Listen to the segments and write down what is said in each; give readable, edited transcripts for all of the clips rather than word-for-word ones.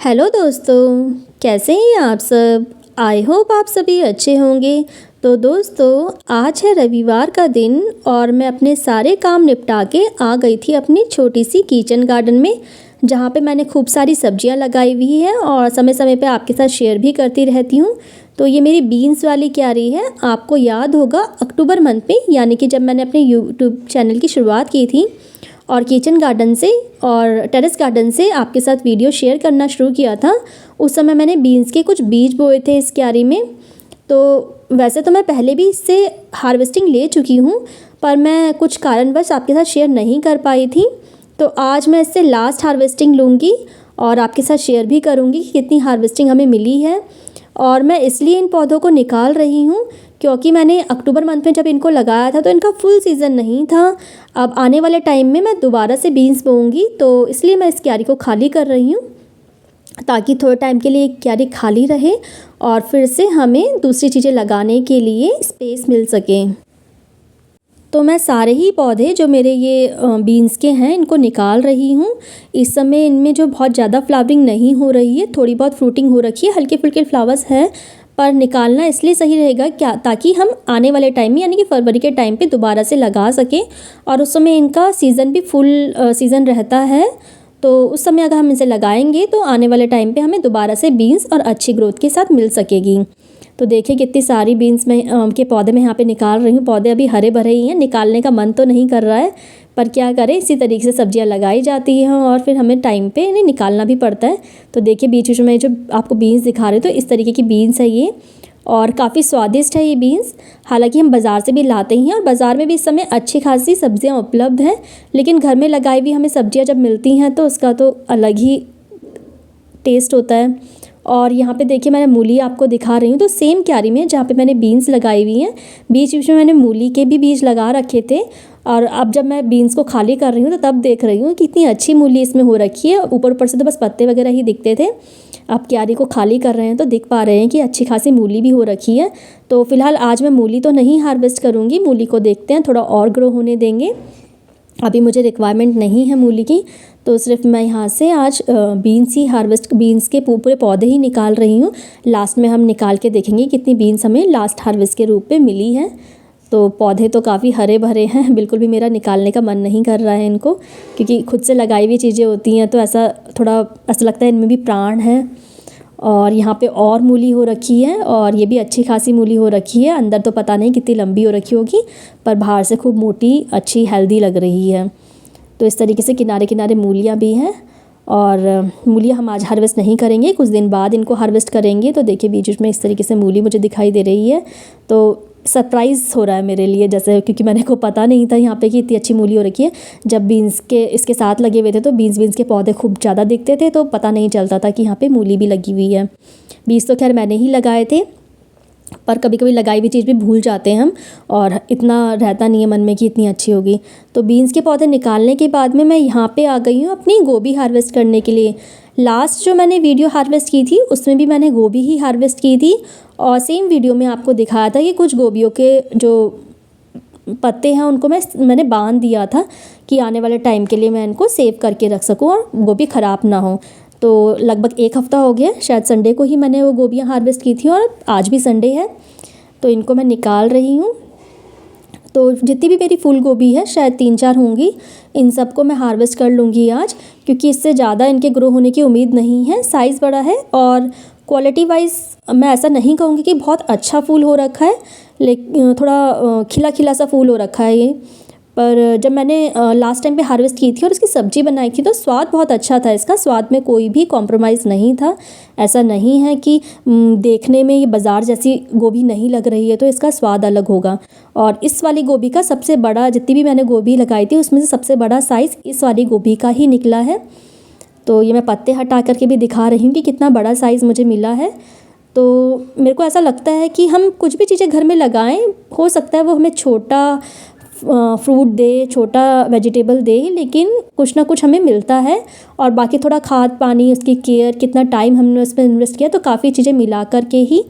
Hello दोस्तों, कैसे हैं आप सब। आई होप आप सभी अच्छे होंगे। तो दोस्तों, आज है रविवार का दिन और मैं अपने सारे काम निपटा के आ गई थी अपनी छोटी सी किचन गार्डन में, जहाँ पे मैंने खूब सारी सब्जियां लगाई हुई है और समय समय पे आपके साथ शेयर भी करती रहती हूँ। तो ये मेरी बीन्स वाली क्यारी है। आपको याद होगा अक्टूबर मंथ में, यानी कि जब मैंने अपने यूट्यूब चैनल की शुरुआत की थी और किचन गार्डन से और टेरेस गार्डन से आपके साथ वीडियो शेयर करना शुरू किया था, उस समय मैंने बीन्स के कुछ बीज बोए थे इस क्यारी में। तो वैसे तो मैं पहले भी इससे हार्वेस्टिंग ले चुकी हूँ, पर मैं कुछ कारणवश आपके साथ शेयर नहीं कर पाई थी। तो आज मैं इससे लास्ट हार्वेस्टिंग लूँगी और आपके साथ शेयर भी करूँगी कि कितनी हार्वेस्टिंग हमें मिली है। और मैं इसलिए इन पौधों को निकाल रही हूँ क्योंकि मैंने अक्टूबर मंथ में जब इनको लगाया था तो इनका फुल सीज़न नहीं था। अब आने वाले टाइम में मैं दोबारा से बीन्स बोऊंगी, तो इसलिए मैं इस क्यारी को खाली कर रही हूँ ताकि थोड़े टाइम के लिए क्यारी खाली रहे और फिर से हमें दूसरी चीज़ें लगाने के लिए स्पेस मिल सके। तो मैं सारे ही पौधे जो मेरे ये बीन्स के हैं इनको निकाल रही हूँ। इस समय इनमें जो बहुत ज़्यादा फ्लावरिंग नहीं हो रही है, थोड़ी बहुत फ्रूटिंग हो रखी है, हल्के फुल्के फ्लावर्स हैं, पर निकालना इसलिए सही रहेगा क्या, ताकि हम आने वाले टाइम में यानी कि फरवरी के टाइम पे दोबारा से लगा सकें और उस समय इनका सीज़न भी फुल सीज़न रहता है। तो उस समय अगर हम इसे लगाएंगे तो आने वाले टाइम पे हमें दोबारा से बीन्स और अच्छी ग्रोथ के साथ मिल सकेगी। तो देखिए कितनी सारी बीन्स में के पौधे मैं यहाँ पे निकाल रही हूँ। पौधे अभी हरे भरे ही हैं, निकालने का मन तो नहीं कर रहा है, पर क्या करें, इसी तरीके से सब्जियाँ लगाई जाती हैं और फिर हमें टाइम पे इन्हें निकालना भी पड़ता है। तो देखिए बीच बीच में जो आपको बीन्स दिखा रही हूँ, तो इस तरीके की बीन्स है ये और काफ़ी स्वादिष्ट है ये बीन्स। हालांकि हम बाज़ार से भी लाते ही हैं और बाज़ार में भी इस समय अच्छी खासी सब्जियां उपलब्ध हैं, लेकिन घर में लगाई हुई हमें सब्जियां जब मिलती हैं तो उसका तो अलग ही टेस्ट होता है। और यहाँ पे देखिए मैंने मूली आपको दिखा रही हूँ, तो सेम क्यारी में जहाँ पे मैंने बीन्स लगाई हुई हैं, बीच बीच में मैंने मूली के भी बीज लगा रखे थे। और अब जब मैं बीन्स को खाली कर रही हूँ तो तब देख रही हूँ कि इतनी अच्छी मूली इसमें हो रखी है। ऊपर ऊपर से तो बस पत्ते वगैरह ही दिखते थे, अब क्यारी को खाली कर रहे हैं तो दिख पा रहे हैं कि अच्छी खासी मूली भी हो रखी है। तो फिलहाल आज मैं मूली तो नहीं हार्वेस्ट करूँगी, मूली को देखते हैं, थोड़ा और ग्रो होने देंगे। अभी मुझे रिक्वायरमेंट नहीं है मूली की, तो सिर्फ मैं यहाँ से आज बीन्स ही हार्वेस्ट, बीन्स के पूरे पौधे ही निकाल रही हूँ। लास्ट में हम निकाल के देखेंगे कितनी बीन्स हमें लास्ट हार्वेस्ट के रूप में मिली है। तो पौधे तो काफ़ी हरे भरे हैं, बिल्कुल भी मेरा निकालने का मन नहीं कर रहा है इनको, क्योंकि खुद से लगाई हुई चीज़ें होती हैं तो ऐसा लगता है इनमें भी प्राण है। और यहाँ पे और मूली हो रखी है और ये भी अच्छी खासी मूली हो रखी है। अंदर तो पता नहीं कितनी लंबी हो रखी होगी, पर बाहर से खूब मोटी अच्छी हेल्दी लग रही है। तो इस तरीके से किनारे किनारे मूलियाँ भी हैं और मूलियाँ हम आज हार्वेस्ट नहीं करेंगे, कुछ दिन बाद इनको हार्वेस्ट करेंगे। तो देखिए बीच बीच में इस तरीके से मूली मुझे दिखाई दे रही है, तो सरप्राइज़ हो रहा है मेरे लिए, जैसे क्योंकि मैंने को पता नहीं था यहाँ पे कि इतनी अच्छी मूली हो रखी है। जब बीन्स के इसके साथ लगे हुए थे तो बीन्स के पौधे खूब ज़्यादा दिखते थे, तो पता नहीं चलता था कि यहाँ पे मूली भी लगी हुई है। बीज तो खैर मैंने ही लगाए थे, पर कभी कभी लगाई हुई चीज़ भी भूल जाते हैं हम और इतना रहता नहीं है मन में कि इतनी अच्छी होगी। तो बीन्स के पौधे निकालने के बाद में मैं यहाँ पे आ गई हूँ अपनी गोभी हार्वेस्ट करने के लिए। लास्ट जो मैंने वीडियो हार्वेस्ट की थी उसमें भी मैंने गोभी ही हार्वेस्ट की थी और सेम वीडियो में आपको दिखाया था कि कुछ गोभियों के जो पत्ते हैं उनको मैंने बांध दिया था कि आने वाले टाइम के लिए मैं इनको सेव करके रख सकूँ और गोभी ख़राब ना हो। तो लगभग 1 हफ़्ता हो गया, शायद संडे को ही मैंने वो गोभियाँ हार्वेस्ट की थी और आज भी संडे है, तो इनको मैं निकाल रही हूँ। तो जितनी भी मेरी फूल गोभी है, शायद 3-4 होंगी, इन सबको मैं हार्वेस्ट कर लूँगी आज, क्योंकि इससे ज़्यादा इनके ग्रो होने की उम्मीद नहीं है। साइज़ बड़ा है और क्वालिटी वाइज मैं ऐसा नहीं कहूँगी कि बहुत अच्छा फूल हो रखा है, लेकिन थोड़ा खिला खिला सा फूल हो रखा है ये। पर जब मैंने लास्ट टाइम पे हार्वेस्ट की थी और इसकी सब्ज़ी बनाई थी तो स्वाद बहुत अच्छा था, इसका स्वाद में कोई भी कॉम्प्रोमाइज़ नहीं था। ऐसा नहीं है कि देखने में ये बाज़ार जैसी गोभी नहीं लग रही है तो इसका स्वाद अलग होगा। और इस वाली गोभी का सबसे बड़ा, जितनी भी मैंने गोभी लगाई थी उसमें से सबसे बड़ा साइज़ इस वाली गोभी का ही निकला है। तो ये मैं पत्ते हटा करके भी दिखा रही हूँ कि कितना बड़ा साइज़ मुझे मिला है। तो मेरे को ऐसा लगता है कि हम कुछ भी चीज़ें घर में लगाएं, हो सकता है वो हमें छोटा फ्रूट दे, छोटा वेजिटेबल दे, लेकिन कुछ ना कुछ हमें मिलता है। और बाकी थोड़ा खाद पानी, उसकी केयर, कितना टाइम हमने उस पर इन्वेस्ट किया, तो काफ़ी चीज़ें मिला कर के ही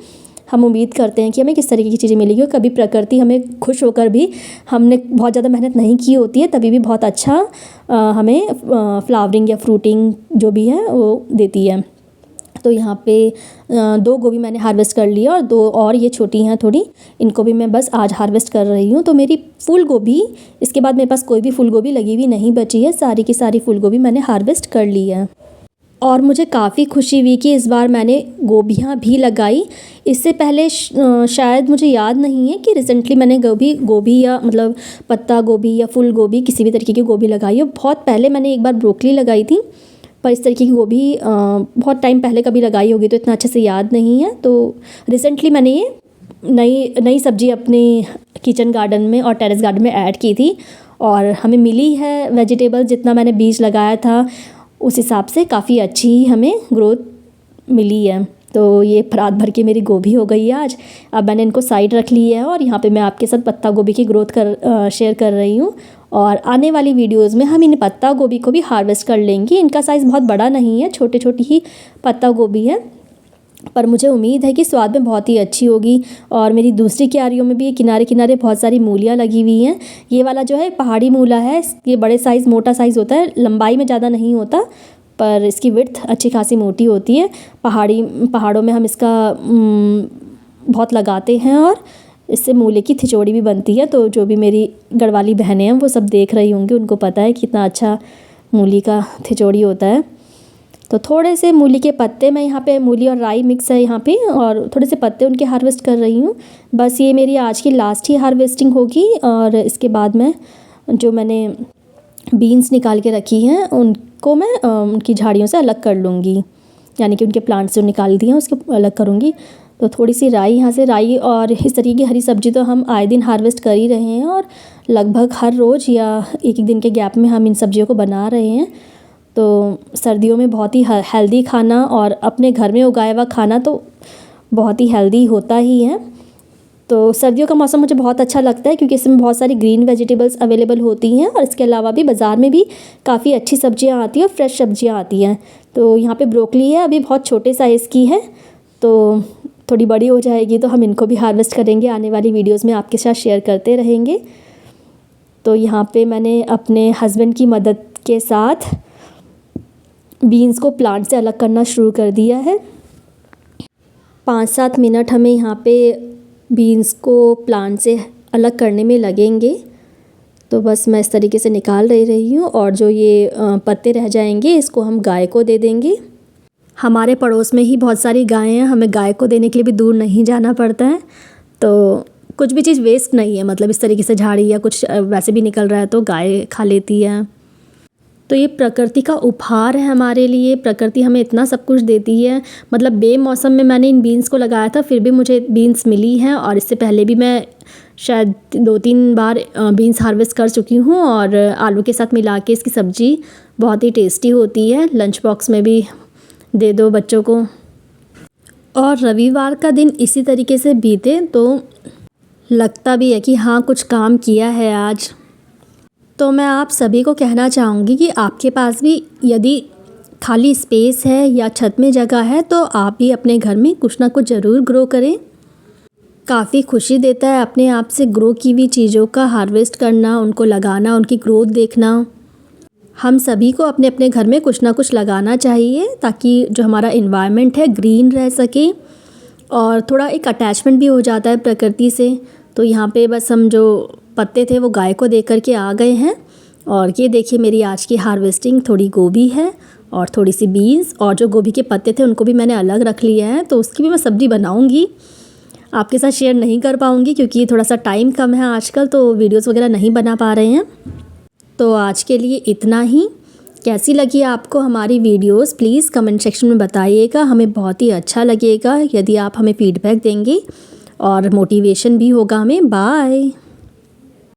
हम उम्मीद करते हैं कि हमें किस तरीके की चीज़ें मिलेगी। और कभी प्रकृति हमें खुश होकर भी, हमने बहुत ज़्यादा मेहनत नहीं की होती है तभी भी बहुत अच्छा हमें फ्लावरिंग या फ्रूटिंग जो भी है वो देती है। तो यहाँ पे 2 गोभी मैंने हार्वेस्ट कर लिया और 2 और ये छोटी हैं थोड़ी, इनको भी मैं बस आज हार्वेस्ट कर रही हूँ। तो मेरी फूल गोभी, इसके बाद मेरे पास कोई भी फूल गोभी लगी हुई नहीं बची है, सारी की सारी फूल गोभी मैंने हार्वेस्ट कर ली है। और मुझे काफ़ी खुशी हुई कि इस बार मैंने गोभियाँ भी लगाई। इससे पहले शायद मुझे याद नहीं है कि रिसेंटली मैंने गोभी या मतलब पत्ता गोभी या फूल गोभी किसी भी तरीके की गोभी लगाई है। बहुत पहले मैंने एक बार ब्रोकली लगाई थी, पर इस तरीके की गोभी बहुत टाइम पहले कभी लगाई होगी तो इतना अच्छे से याद नहीं है। तो रिसेंटली मैंने ये नई सब्ज़ी अपने किचन गार्डन में और टेरेस गार्डन में ऐड की थी और हमें मिली है वेजिटेबल, जितना मैंने बीज लगाया था उस हिसाब से काफ़ी अच्छी ही हमें ग्रोथ मिली है। तो ये रात भर की मेरी गोभी हो गई है आज। अब मैंने इनको साइड रख ली है और यहाँ पे मैं आपके साथ पत्ता गोभी की ग्रोथ शेयर कर रही हूँ। और आने वाली वीडियोज़ में हम इन पत्ता गोभी को भी हार्वेस्ट कर लेंगे। इनका साइज़ बहुत बड़ा नहीं है, छोटी छोटी ही पत्ता गोभी है, पर मुझे उम्मीद है कि स्वाद में बहुत ही अच्छी होगी। और मेरी दूसरी क्यारियों में भी किनारे किनारे बहुत सारी मूलियाँ लगी हुई हैं। ये वाला जो है पहाड़ी मूला है, ये बड़े साइज़ मोटा साइज़ होता है, लंबाई में ज़्यादा नहीं होता पर इसकी विड्थ अच्छी खासी मोटी होती है। पहाड़ों में हम इसका बहुत लगाते हैं और इससे मूले की खिचड़ी भी बनती है। तो जो भी मेरी गढ़वाली बहनें हैं वो सब देख रही होंगी, उनको पता है कितना अच्छा मूली का खिचड़ी होता है। तो थोड़े से मूली के पत्ते मैं यहाँ पे, मूली और राई मिक्स है यहाँ पे, और थोड़े से पत्ते उनके हार्वेस्ट कर रही हूँ। बस ये मेरी आज की लास्ट ही हार्वेस्टिंग होगी और इसके बाद मैं जो मैंने बीन्स निकाल के रखी हैं उनको मैं उनकी झाड़ियों से अलग कर लूँगी, यानी कि उनके प्लांट से निकाल दिए हैं उसको अलग करूँगी। तो थोड़ी सी राई यहाँ से, राई और इस तरीके की हरी सब्ज़ी तो हम आए दिन हार्वेस्ट कर ही रहे हैं और लगभग हर रोज़ या एक दिन के गैप में हम इन सब्जियों को बना रहे हैं। तो सर्दियों में बहुत ही हेल्दी खाना और अपने घर में उगाया हुआ खाना तो बहुत ही हेल्दी होता ही है। तो सर्दियों का मौसम मुझे बहुत अच्छा लगता है क्योंकि इसमें बहुत सारी ग्रीन वेजिटेबल्स अवेलेबल होती हैं और इसके अलावा भी बाज़ार में भी काफ़ी अच्छी सब्जियां आती हैं और फ्रेश सब्जियां आती हैं। तो यहाँ पे ब्रोकली है, अभी बहुत छोटे साइज़ की है, तो थोड़ी बड़ी हो जाएगी तो हम इनको भी हार्वेस्ट करेंगे, आने वाली वीडियोज़ में आपके साथ शेयर करते रहेंगे। तो यहाँ पर मैंने अपने हस्बैंड की मदद के साथ बीन्स को प्लांट से अलग करना शुरू कर दिया है। 5-7 मिनट हमें यहाँ पे बीन्स को प्लांट से अलग करने में लगेंगे। तो बस मैं इस तरीके से निकाल रही हूँ और जो ये पत्ते रह जाएंगे इसको हम गाय को दे देंगे। हमारे पड़ोस में ही बहुत सारी गायें हैं, हमें गाय को देने के लिए भी दूर नहीं जाना पड़ता है। तो कुछ भी चीज़ वेस्ट नहीं है, मतलब इस तरीके से झाड़ी या कुछ वैसे भी निकल रहा है तो गाय खा लेती है। तो ये प्रकृति का उपहार है हमारे लिए, प्रकृति हमें इतना सब कुछ देती है। मतलब बेमौसम में मैंने इन बीन्स को लगाया था फिर भी मुझे बीन्स मिली हैं और इससे पहले भी मैं शायद 2-3 बार बीन्स हार्वेस्ट कर चुकी हूँ और आलू के साथ मिला के इसकी सब्ज़ी बहुत ही टेस्टी होती है। लंच बॉक्स में भी दे दो बच्चों को। और रविवार का दिन इसी तरीके से बीते तो लगता भी है कि हाँ कुछ काम किया है आज। तो मैं आप सभी को कहना चाहूँगी कि आपके पास भी यदि खाली स्पेस है या छत में जगह है तो आप भी अपने घर में कुछ ना कुछ ज़रूर ग्रो करें। काफ़ी खुशी देता है अपने आप से ग्रो की हुई चीज़ों का हार्वेस्ट करना, उनको लगाना, उनकी ग्रोथ देखना। हम सभी को अपने अपने घर में कुछ ना कुछ लगाना चाहिए ताकि जो हमारा इन्वायरमेंट है ग्रीन रह सके और थोड़ा एक अटैचमेंट भी हो जाता है प्रकृति से। तो यहाँ पे बस हम जो पत्ते थे वो गाय को दे कर के आ गए हैं। और ये देखिए मेरी आज की हार्वेस्टिंग, थोड़ी गोभी है और थोड़ी सी बीन्स, और जो गोभी के पत्ते थे उनको भी मैंने अलग रख लिया है। तो उसकी भी मैं सब्ज़ी बनाऊंगी, आपके साथ शेयर नहीं कर पाऊंगी क्योंकि थोड़ा सा टाइम कम है आजकल, तो वीडियोस वगैरह नहीं बना पा रहे हैं। तो आज के लिए इतना ही। कैसी लगी आपको हमारी वीडियोस प्लीज़ कमेंट सेक्शन में बताइएगा, हमें बहुत ही अच्छा लगेगा यदि आप हमें फीडबैक देंगे और मोटिवेशन भी होगा हमें। बाय।